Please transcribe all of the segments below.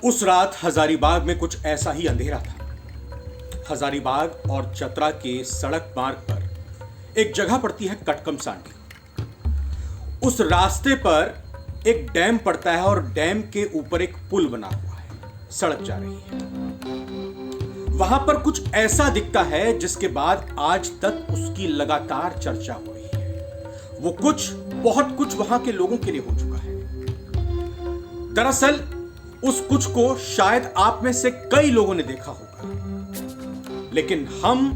उस रात हजारीबाग में कुछ ऐसा ही अंधेरा था। हजारीबाग और चतरा के सड़क मार्ग पर एक जगह पड़ती है कटकम सांडी। उस रास्ते पर एक डैम पड़ता है और डैम के ऊपर एक पुल बना हुआ है, सड़क जा रही है। वहां पर कुछ ऐसा दिखता है जिसके बाद आज तक उसकी लगातार चर्चा हो रही है। वो कुछ, बहुत कुछ वहां के लोगों के लिए हो चुका है। दरअसल उस कुछ को शायद आप में से कई लोगों ने देखा होगा, लेकिन हम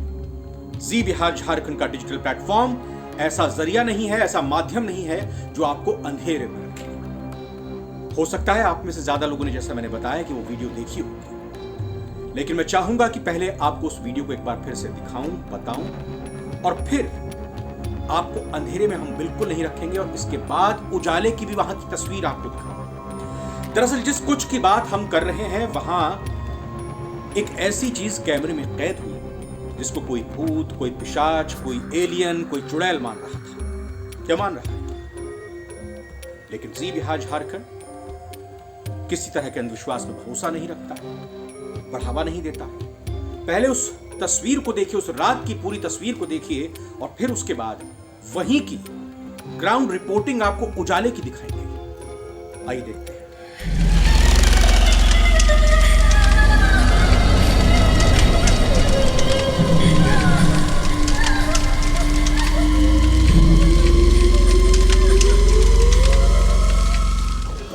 जी बिहार झारखंड का डिजिटल प्लेटफॉर्म ऐसा जरिया नहीं है, ऐसा माध्यम नहीं है जो आपको अंधेरे में रखे। हो सकता है आप में से ज्यादा लोगों ने, जैसा मैंने बताया, कि वो वीडियो देखी होगी, लेकिन मैं चाहूंगा कि पहले आपको उस वीडियो को एक बार फिर से दिखाऊं, बताऊं, और फिर आपको अंधेरे में हम बिल्कुल नहीं रखेंगे और इसके बाद उजाले की भी वहां की तस्वीर आपको दिखाऊंगा। दरअसल जिस कुछ की बात हम कर रहे हैं, वहां एक ऐसी चीज कैमरे में कैद हुई जिसको कोई भूत, कोई पिशाच, कोई एलियन, कोई चुड़ैल मान रहा था। क्या मान रहा है? लेकिन जी बिहार झारखंड किसी तरह के अंधविश्वास में भरोसा नहीं रखता, बढ़ावा नहीं देता। पहले उस तस्वीर को देखिए, उस रात की पूरी तस्वीर को देखिए, और फिर उसके बाद वहीं की ग्राउंड रिपोर्टिंग आपको उजाले की दिखाई देगी। आइए देखते हैं।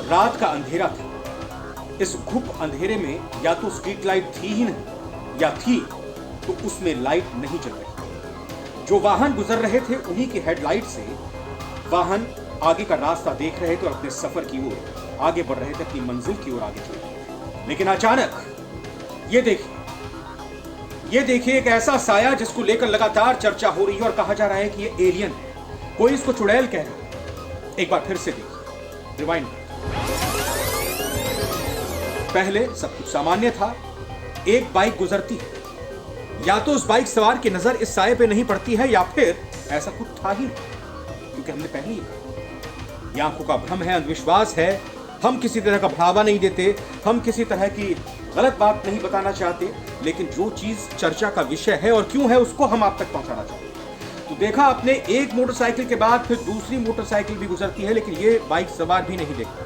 रात का अंधेरा था। इस घुप अंधेरे में या तो स्ट्रीट लाइट थी ही नहीं, या थी तो उसमें लाइट नहीं जल रही। जो वाहन गुजर रहे थे उन्हीं की हेडलाइट से वाहन आगे का रास्ता देख रहे थे और अपने सफर की ओर आगे बढ़ रहे थे, अपनी मंजिल की ओर आगे चल रहे थे। लेकिन अचानक ये देखिए एक ऐसा साया जिसको लेकर लगातार चर्चा हो रही है और कहा जा रहा है कि ये एलियन है, कोई इसको चुड़ैल कह रहा है। एक बार फिर से देखिए, रिवाइंड। पहले सब कुछ सामान्य था। एक बाइक गुजरती है, या तो उस बाइक सवार की नजर इस साये पे नहीं पड़ती है, या फिर ऐसा कुछ था ही नहीं, क्योंकि हमने पहले ही कहा ये आंखों का भ्रम है, अंधविश्वास है। हम किसी तरह का बढ़ावा नहीं देते, हम किसी तरह की गलत बात नहीं बताना चाहते, लेकिन जो चीज चर्चा का विषय है और क्यों है उसको हम आप तक पहुंचाना चाहते हैं। तो देखा आपने, एक मोटरसाइकिल के बाद फिर दूसरी मोटरसाइकिल भी गुजरती है, लेकिन ये बाइक सवार भी नहीं देखता।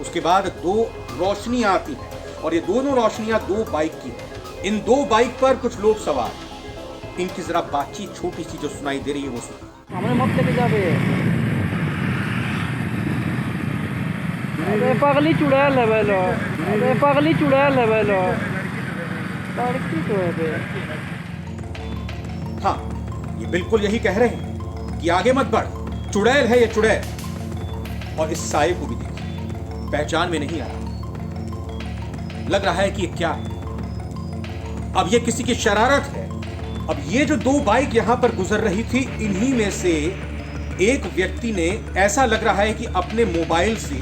उसके बाद दो रोशनियां आती हैं और ये दोनों रोशनियां दो बाइक की हैं। इन दो बाइक पर कुछ लोग सवार, इनकी जरा बातचीत छोटी सी जो सुनाई दे रही है वो सुनिए। हमें मत लेके जाबे। अरे पगली चुड़ैल है बेलो, अरे पगली चुड़ैल है बेलो, लड़की तो है बे। हाँ, ये बिल्कुल यही कह रहे हैं कि आगे मत बढ़, चुड़ैल है ये चुड़ैल। और इस साये को भी देखिए, पहचान में नहीं आ रहा, लग रहा है कि ये क्या है। अब ये किसी की शरारत है। अब ये जो दो बाइक यहां पर गुजर रही थी, इन्हीं में से एक व्यक्ति ने, ऐसा लग रहा है कि अपने मोबाइल से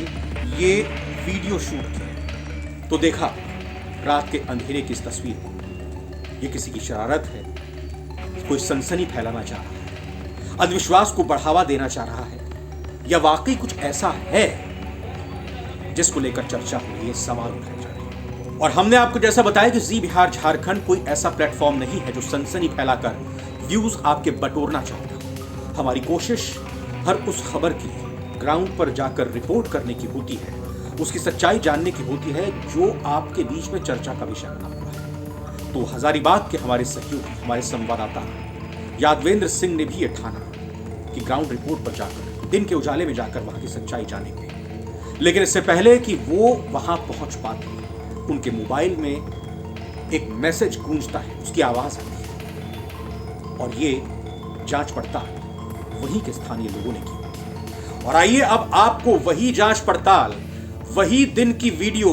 ये वीडियो शूट किया। तो देखा रात के अंधेरे की इस तस्वीर को, ये किसी की शरारत है, कोई सनसनी फैलाना चाह रहा है, अंधविश्वास को बढ़ावा देना चाह रहा है, या वाकई कुछ ऐसा है जिसको लेकर चर्चा हो रही है, सवाल उठाए जा रहे हैं। और हमने आपको जैसा बताया कि जी बिहार झारखंड कोई ऐसा प्लेटफॉर्म नहीं है जो सनसनी फैलाकर व्यूज आपके बटोरना चाहता। हमारी कोशिश हर उस खबर की ग्राउंड पर जाकर रिपोर्ट करने की होती है, उसकी सच्चाई जानने की होती है जो आपके बीच में चर्चा का विषय बना हुआ है। तो हजारीबाग के हमारे सहयोगी, हमारे संवाददाता यादवेंद्र सिंह ने भी यह ठाना कि ग्राउंड रिपोर्ट पर जाकर, दिन के उजाले में जाकर वहां की सच्चाई जानेंगे। लेकिन इससे पहले कि वो वहां पहुंच पाते, उनके मोबाइल में एक मैसेज गूंजता है, उसकी आवाज आती है, और ये जांच पड़ताल वहीं के स्थानीय लोगों ने की। और आइए अब आपको वही जांच पड़ताल, वही दिन की वीडियो,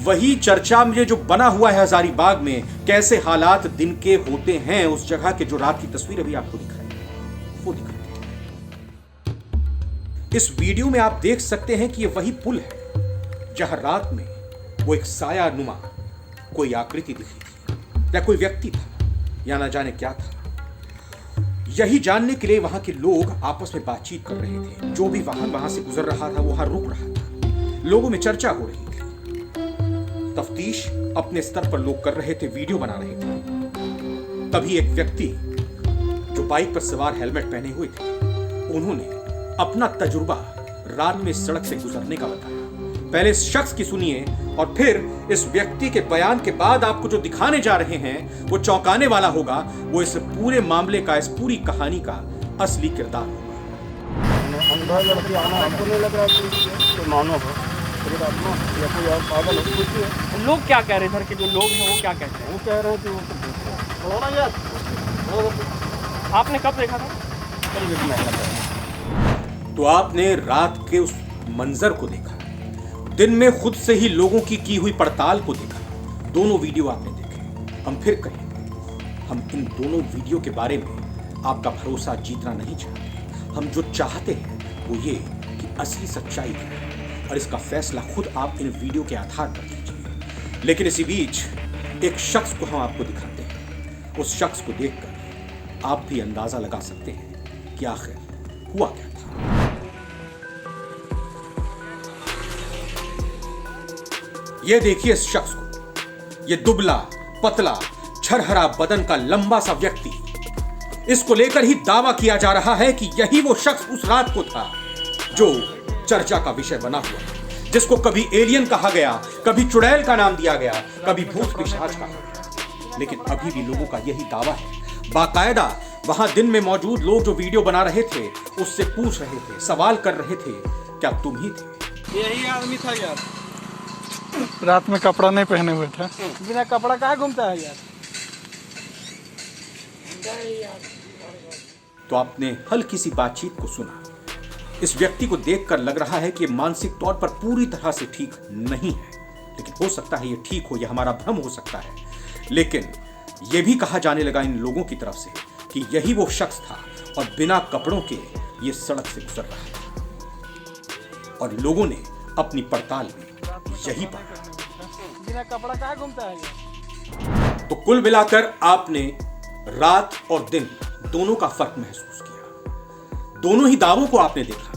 वही चर्चा में जो बना हुआ है हजारीबाग में, कैसे हालात दिन के होते हैं उस जगह के, जो रात की तस्वीर अभी आपको दिख रही है वो दिखाई। इस वीडियो में आप देख सकते हैं कि यह वही पुल है जहां रात में वो एक साया नुमा कोई आकृति दिखी थी, या कोई व्यक्ति था, या ना जाने क्या था। यही जानने के लिए वहां के लोग आपस में बातचीत कर रहे थे। जो भी वाहन वहां से गुजर रहा था वो वहां रुक रहा था, लोगों में चर्चा हो रही थी। तफ्तीश अपने स्तर पर लोग कर रहे थे, वीडियो बना रहे थे। तभी एक व्यक्ति जो बाइक पर सवार हेलमेट पहने हुए थे, उन्होंने अपना तजुर्बा रात में सड़क से गुजरने का बताया। पहले इस शख्स की सुनिए और फिर इस व्यक्ति के बयान के बाद आपको जो दिखाने जा रहे हैं वो चौंकाने वाला होगा। वो इस पूरे मामले का, इस पूरी कहानी का असली किरदार होगा। अंधा लड़की आना हमको नहीं लग रहा कि कोई मानव हो, फिर आत्मा या कोई और पागल हो, कुछ भी है। लोग क्या कह रहे हैं? इधर के जो लोग हैं वो क्या कहते हैं? वो कह रहे हैं कि वो तो भूत है। थोड़ा यार आपने कब देखा था? करीब 1 महीना पहले। तो आपने रात के उस मंजर को देखा, दिन में खुद से ही लोगों की हुई पड़ताल को देखा। दोनों वीडियो आपने देखे। हम फिर कहेंगे, हम इन दोनों वीडियो के बारे में आपका भरोसा जीतना नहीं चाहते। हम जो चाहते हैं वो ये कि असली सच्चाई क्या है, और इसका फैसला खुद आप इन वीडियो के आधार पर कीजिए। लेकिन इसी बीच एक शख्स को हम आपको दिखाते हैं। उस शख्स को देखकर आप भी अंदाजा लगा सकते हैं कि आखिर हुआ क्या था। ये देखिए इस शख्स को, ये दुबला पतला छरहरा बदन का लंबा सा व्यक्ति। इसको लेकर ही दावा किया जा रहा है कि यही वो शख्स उस रात को था जो चर्चा का विषय बना हुआ, जिसको कभी एलियन कहा गया, कभी चुड़ैल का नाम दिया गया, कभी भूत पिशाच कहा गया। लेकिन अभी भी लोगों का यही दावा है। बाकायदा वहां दिन में मौजूद लोग जो वीडियो बना रहे थे उससे पूछ रहे थे, सवाल कर रहे थे, क्या तुम ही थे? यही आदमी था यार। रात में कपड़ा नहीं पहने हुए थे। बिना कपड़ा कहाँ घूमता है यार? तो आपने हल्की सी बातचीत को सुना। इस व्यक्ति को देखकर लग रहा है कि ये मानसिक तौर पर पूरी तरह से ठीक नहीं है, लेकिन हो सकता है ये ठीक हो, यह हमारा भ्रम हो सकता है। लेकिन यह भी कहा जाने लगा इन लोगों की तरफ से कि यही वो शख्स था और बिना कपड़ों के ये सड़क से गुजर रहा था, और लोगों ने अपनी पड़ताल में यही पाया। बिना कपड़ा कहाँ घूमता है यार? तो कुल मिलाकर आपने रात और दिन दोनों का फर्क महसूस किया। दोनों ही दावों को आपने देखा।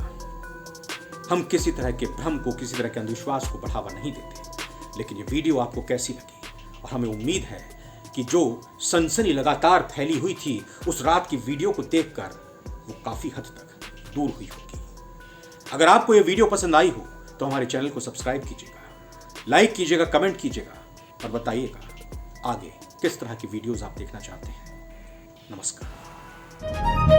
हम किसी तरह के भ्रम को, किसी तरह के अंधविश्वास को बढ़ावा नहीं देते, लेकिन ये वीडियो आपको कैसी लगी? और हमें उम्मीद है कि जो सनसनी लगातार फैली हुई थी उस रात की वीडियो को देखकर वो काफी हद तक दूर हुई होगी। अगर आपको ये वीडियो पसंद आई हो तो हमारे चैनल को सब्सक्राइब कीजिएगा, लाइक कीजिएगा, कमेंट कीजिएगा और बताइएगा आगे किस तरह की वीडियोस आप देखना चाहते हैं। नमस्कार।